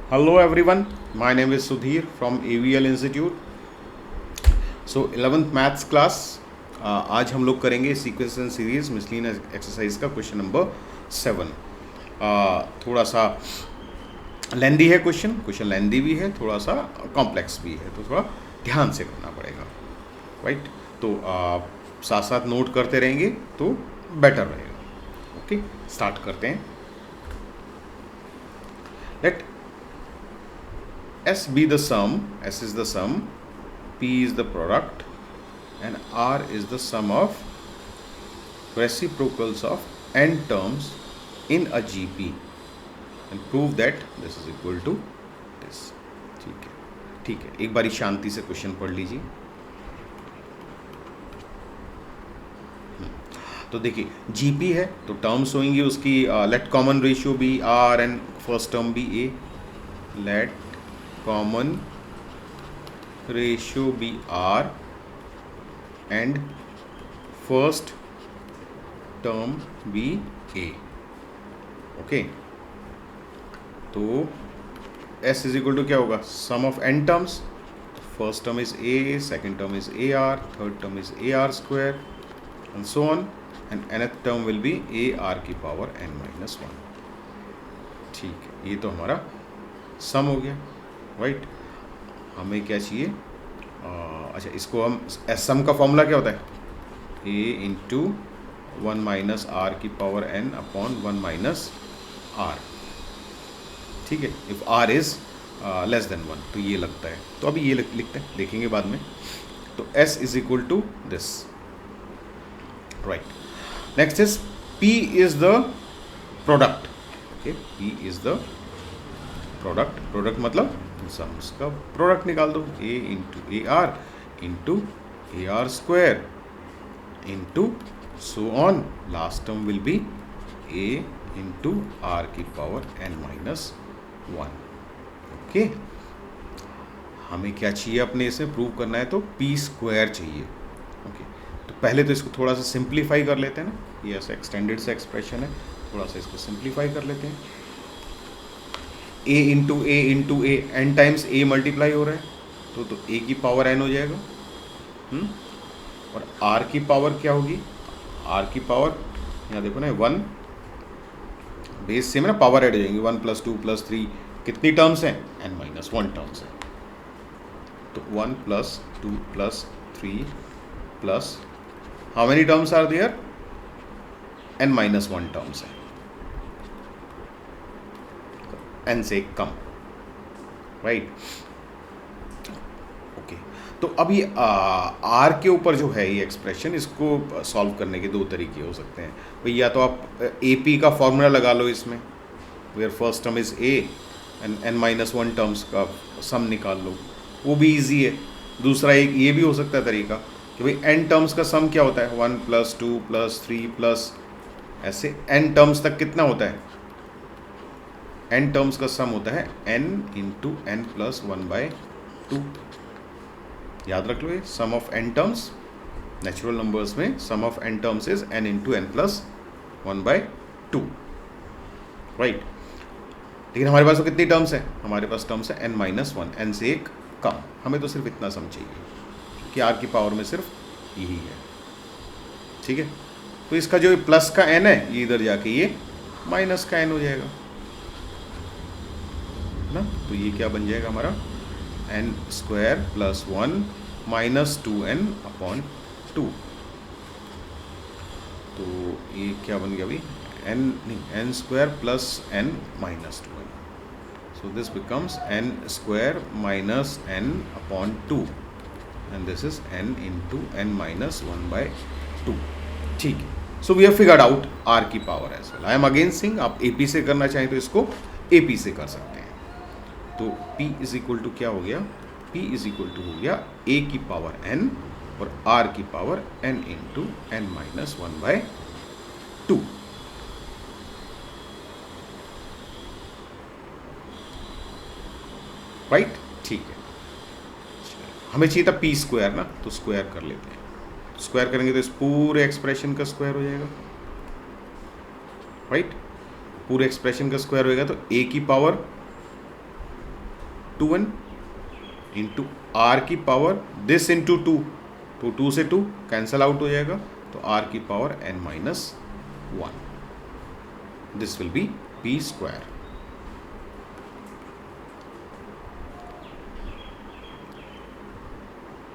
Hello everyone, my name is Sudhir from AVL Institute. So 11th maths class आज हम लोग करेंगे sequence and series miscellaneous exercise का question number 7। थोड़ा सा लेंदी है क्वेश्चन लेंदी भी है, थोड़ा सा कॉम्प्लेक्स भी है, तो थोड़ा ध्यान से करना पड़ेगा, राइट। तो साथ साथ नोट करते रहेंगे तो बेटर रहेगा। ओके, स्टार्ट करते हैं। Let S be the sum, S is the sum, P is the product, and R is the sum of reciprocals of n terms in a GP, and prove that this is equal to this। ठीक है, ठीक है, एक बारी शांति से question पढ़ लीजिए। तो देखिए जीपी है तो टर्म्स होंगी उसकी, let common ratio be R and first term be A. Let common ratio be R and first term be A। Okay, तो S इज इक्वल टू क्या होगा, sum of n terms. First term is A, second term is AR, third term is AR square and so on, and nth term will be AR की power n-1। ठीक है, ये तो हमारा सम हो गया, राइट। हमें क्या चाहिए, अच्छा इसको हम सम का फॉर्मूला क्या होता है, a इंटू 1 माइनस आर की power n upon 1 minus r. ठीक है, if r is less than 1 तो ये लगता है, तो अभी ये लिखते हैं, देखेंगे बाद में। तो s is equal to this, right. Next is p is the product. Okay, p is the product मतलब सम्स का प्रोडक्ट निकाल दो, a into a r into a r square into so on, last term will be a into are की power n-1। Okay, हमें क्या चाहिए, अपने इसे प्रूव करना है तो p स्क्वायर चाहिए। ओके, तो पहले तो इसको थोड़ा सा सिंप्लीफाई कर लेते हैं ना, ये ऐसा एक्सटेंडेड सा एक्सप्रेशन है, थोड़ा सा इसको सिंप्लीफाई कर लेते हैं। a into A n times a multiply हो रहा है तो a की पावर n हो जाएगा। और r की पावर क्या होगी, r की पावर यहाँ देखो ना 1, बेस सेम है ना, पावर ऐड हो जाएंगी, 1 + 2 + 3, कितनी टर्म्स हैं, n-1 टर्म्स हैं। तो 1 + 2 + 3 plus how many terms are there, n-1 terms हैं, n से कम, राइट। ओके, तो अभी आर के ऊपर जो है ये एक्सप्रेशन, इसको सॉल्व करने के दो तरीके हो सकते हैं भाई। या तो आप ए पी का फॉर्मूला लगा लो इसमें, where first term is a and n-1 terms का सम निकाल लो, वो भी इजी है। दूसरा एक ये भी हो सकता है तरीका कि भाई n टर्म्स का सम क्या होता है, 1 + 2 + 3 प्लस ऐसे n टर्म्स तक कितना होता है, n टर्म्स का सम होता है n इंटू n+1/2। याद रख लो, ये sum of n terms, natural numbers में sum of n terms is n into n+1/2, right. लेकिन हमारे पास तो कितनी टर्म्स है, हमारे पास टर्म्स है n-1, n से एक कम। हमें तो सिर्फ इतना सम चाहिए कि r की पावर में सिर्फ यही है, ठीक है। तो इसका जो प्लस का n है ये इधर जाके ये माइनस का n हो जाएगा ना। तो ये क्या बन जाएगा हमारा, n² + 1 - 2n/2। तो ये क्या बन गया अभी, n² + n-2n। So this becomes n² - n/2 and this is n into n-1/2। ठीक है, so we have figured out r की power as well. I am again sing, आप AP से करना चाहें तो इसको AP से कर सकते हैं। तो P इज इक्वल टू क्या हो गया, P इज इक्वल टू हो गया a की पावर n और r की power n into n-1/2। Right, ठीक है। हमें चाहिए था p स्क्वायर ना, तो स्क्वायर कर लेते हैं। स्क्वायर करेंगे तो इस पूरे एक्सप्रेशन का स्क्वायर हो जाएगा, राइट। पूरे एक्सप्रेशन का स्क्वायर होएगा तो a की पावर 2n इंटू आर की पावर दिस इंटू 2, तो 2 से 2 कैंसल आउट हो जाएगा, तो आर की power n minus 1, this will be p square.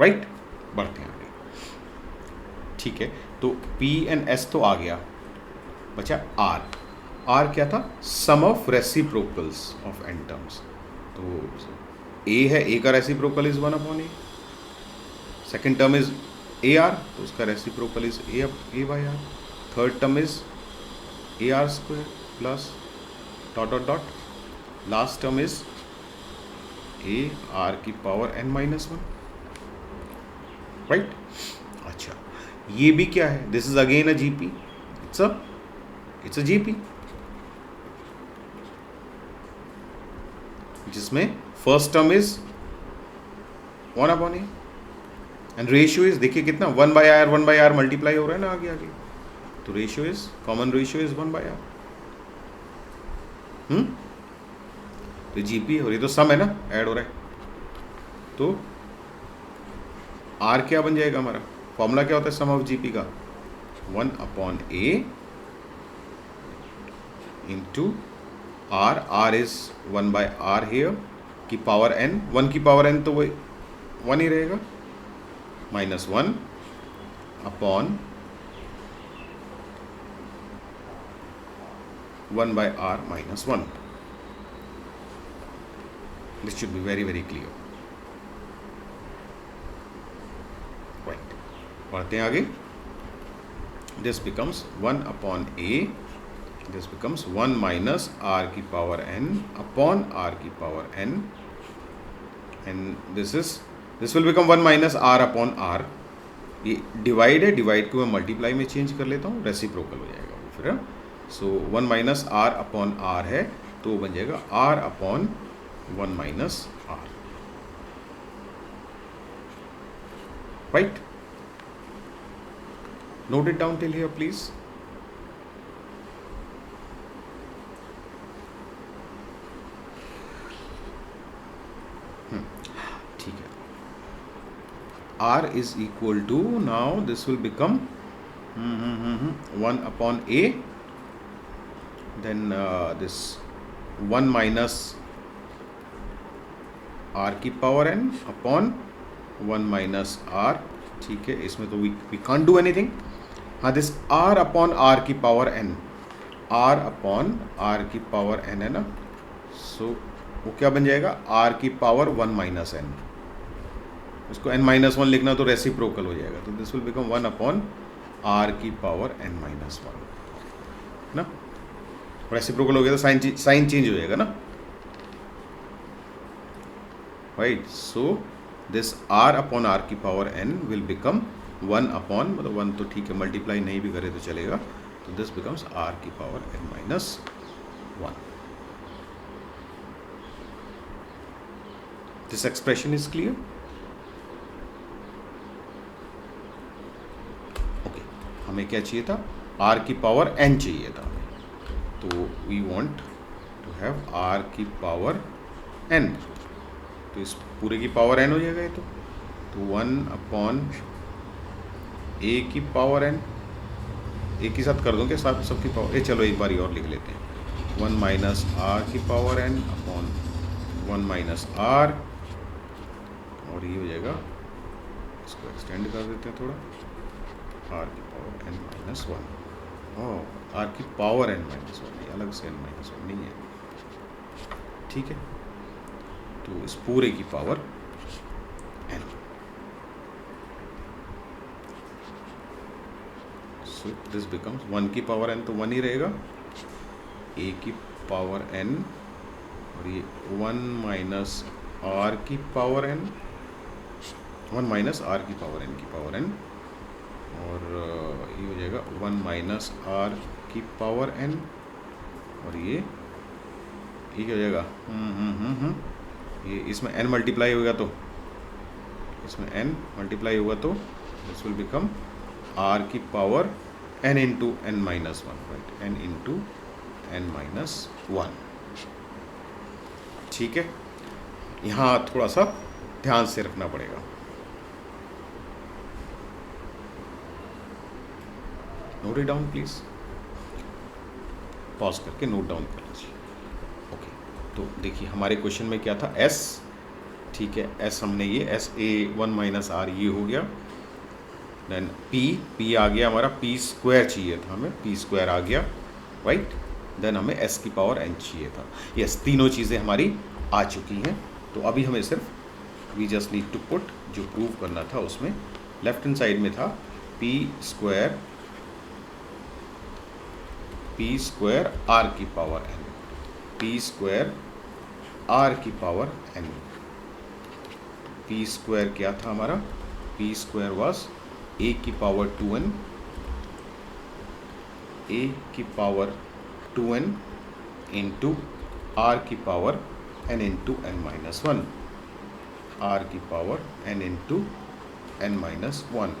Right, बढ़ते हैं आगे। ठीक है, तो p एंड s तो आ गया, बचा r। r क्या था? Sum of reciprocals of n terms. तो a है, a का reciprocal is 1/a, second term is ar, तो उसका reciprocal is a by R, third term is ar square plus dot dot dot, last term is a r की power n minus 1। Right, अच्छा ये भी क्या है? This is again a GP, it's a GP, जिसमें first term is 1/a and ratio is, देखिए कितना 1/r multiply हो रहा है ना आगे आगे, तो ratio is, common ratio is 1/r। तो जीपी और ये तो सम है ना, ऐड हो रहा है, तो आर क्या बन जाएगा हमारा? फॉर्मूला क्या होता है सम ऑफ जीपी का? 1/a into r is 1/r here की पावर n, 1 की पावर n तो वो 1 ही रहेगा, minus 1 upon 1/r minus 1। This should be very very clear. Right, बढ़ते हैं आगे। This becomes 1/a, this becomes 1 minus r की power n upon r की power n, and this will become 1 minus r upon r। ये divide है, divide को मैं multiply में चेंज कर लेता हूँ, रेसिप्रोकल हो जाएगा वो फिर। सो 1 माइनस r अपॉन r है, तो बन जाएगा r upon 1 minus r। Right, note it down till here please. ठीक है, r is equal to, now this will become 1/a, then this 1 minus r की power n upon 1 minus r। ठीक है, इसमें तो we can't do anything। हाँ, this r upon r की power n, r upon r की power n है ना, सो वो क्या बन जाएगा? r की पावर 1 माइनस n, इसको n माइनस 1 लिखना तो रेसिप्रोकल हो जाएगा, तो this will become 1 upon r की पावर n माइनस 1 ना। रेसिप्रोकल हो गया तो साइन चेंज हो जाएगा ना। Right, so this r upon r की power n will become 1 upon, मतलब 1 तो ठीक है, मल्टीप्लाई नहीं भी करे तो चलेगा, तो दिस बिकम्स r की power n minus 1। This expression is clear. Okay, हमें क्या चाहिए था? r की पावर n चाहिए था हमें, तो we want to have r की पावर n, तो इस पूरे की पावर n हो जाएगा ये तो 1 अपॉन a की पावर n, एक ही साथ कर दूँ क्या सबकी पावर? ये चलो एक बार और लिख लेते हैं, 1 माइनस r की power n upon 1 minus r, और ये हो जाएगा, इसको एक्सटेंड कर देते हैं थोड़ा, r की पावर n माइनस 1। r की पावर n माइनस 1, अलग से n माइनस 1 नहीं है। ठीक है, तो इस पूरे की power n, so this becomes 1 की पावर n तो 1 ही रहेगा, a की पावर n, और ये 1 माइनस r की पावर n, 1 माइनस r की पावर n की पावर n, और ये हो जाएगा 1 माइनस r की पावर n, और ये क्या हो जाएगा? ये इसमें n मल्टीप्लाई होगा, तो इसमें n मल्टीप्लाई होगा तो दिस विल बिकम r की power n into n minus 1, right, n into n minus 1। ठीक है, यहाँ थोड़ा सा ध्यान से रखना पड़ेगा। Note it down please, pause करके नोट डाउन कर लीजिए। ओके, तो देखिए हमारे क्वेश्चन में क्या था, एस, ठीक है, एस हमने ये एस ए 1 माइनस आर ये हो गया। देन पी आ गया हमारा, पी स्क्वायर चाहिए था हमें, पी स्क्वायर आ गया, राइट। देन हमें एस की पावर एन चाहिए था। यस, तीनों चीज़ें हमारी आ चुकी हैं। तो अभी हमें सिर्फ we just need to put, जो प्रूव करना था उसमें लेफ्ट हैंड साइड में था पी स्क्वायर आर की power n, p square r की पावर एन। पी स्क्वायर क्या था हमारा, पी स्क्वायर वाज ए की पावर 2n, ए की पावर 2n इंटू आर की power n into n minus 1, R की power n into n minus 1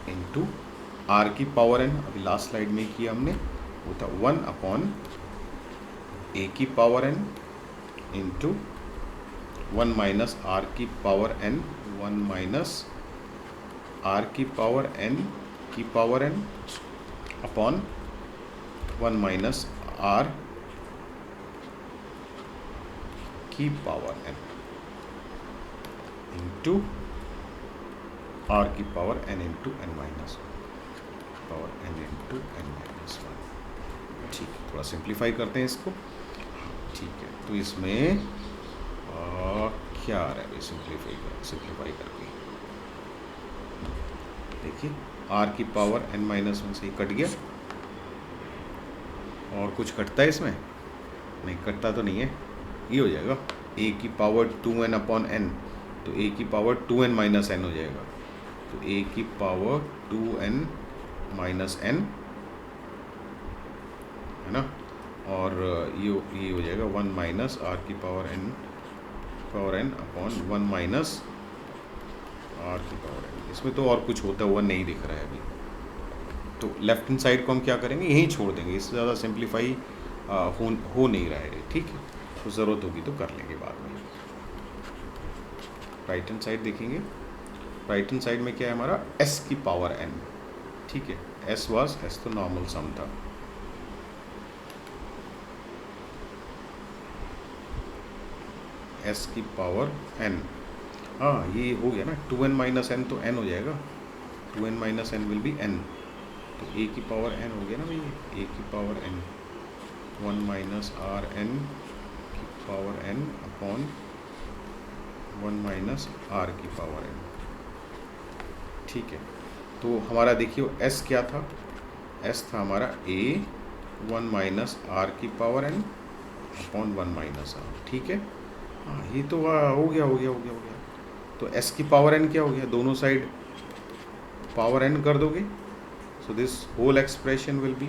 into are की power n, अभी लास्ट स्लाइड में किया हमने, वो था 1 अपॉन ए की power n into 1 minus are की पावर n, 1 माइनस आर की पावर n की power n upon 1 minus are की पावर n इंटू आर की power n into n minus power n into n minus 1। ठीक है, थोड़ा simplify करते हैं इसको। ठीक है, तो इसमें क्या आ रहा है, सिंप्लीफाई करके देखिए, आर की पावर n माइनस 1 से ही कट गया, और कुछ कटता है इसमें, नहीं कटता तो नहीं है, ये हो जाएगा a की पावर 2n अपॉन n, तो a की पावर 2n माइनस n हो जाएगा, तो a की पावर 2n माइनस n है ना, और ये हो जाएगा 1 माइनस आर की power n upon 1 minus are की पावर n। इसमें तो और कुछ होता हुआ नहीं दिख रहा है अभी, तो लेफ्ट हैंड साइड को हम क्या करेंगे, यहीं छोड़ देंगे, इससे ज़्यादा सिंप्लीफाई हो नहीं रहा है, ठीक है, तो ज़रूरत होगी तो कर लेंगे बाद में। राइट हैंड साइड देखेंगे, राइट हैंड साइड में क्या है हमारा, s की पावर n, ठीक है, s तो नॉर्मल सम था, s की पावर n, हाँ ये हो गया ना, 2n माइनस n तो n हो जाएगा, 2n minus n will be n, तो a की पावर n हो गया ना भाई, a की power n 1 minus r n की power n upon 1 minus are की पावर n। ठीक है, तो हमारा देखिए s क्या था, s था हमारा a 1 माइनस आर की power n upon 1 minus r, ठीक है, हाँ ये तो हो गया। तो s की पावर n क्या हो गया, दोनों साइड पावर n कर दोगे, so this whole expression will be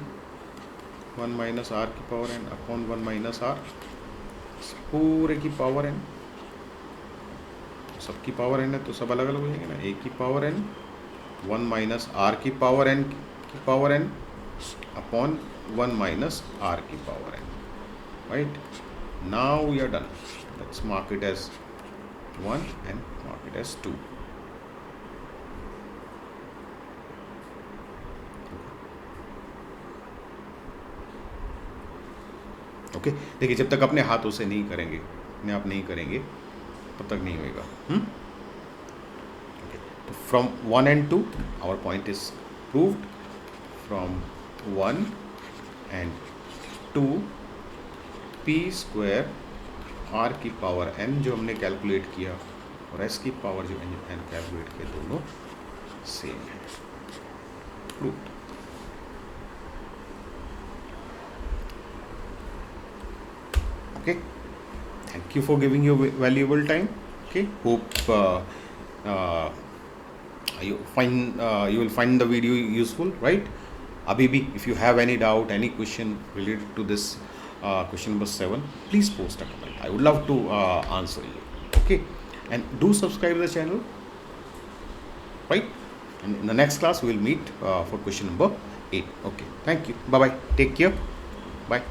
1 minus are की power n upon 1 minus R, पूरे की पावर n, सबकी पावर n है तो सब अलग अलग हो जाएंगे ना, a की पावर n 1 माइनस आर की power n upon 1 minus are की power n, right. Now we are done, let's mark it as 1 and mark it as 2। Okay, देखिए जब तक अपने हाथों से नहीं करेंगे, अपने आप नहीं करेंगे, तब तक नहीं होएगा। ओके, तो from 1 and 2 our point is proved, from 1 and 2 p square r की पावर n जो हमने कैलकुलेट किया और s की पावर जो n कैलकुलेट किया, दोनों सेम है, proved. Okay, thank you for giving your valuable time. Okay, hope you will find the video useful, right? Abhi bhi, if you have any doubt, any question related to this question number 7, please post a comment. I would love to answer you. Okay, and do subscribe to the channel, right? And in the next class we will meet for question number 8. Okay, thank you. Bye bye. Take care. Bye.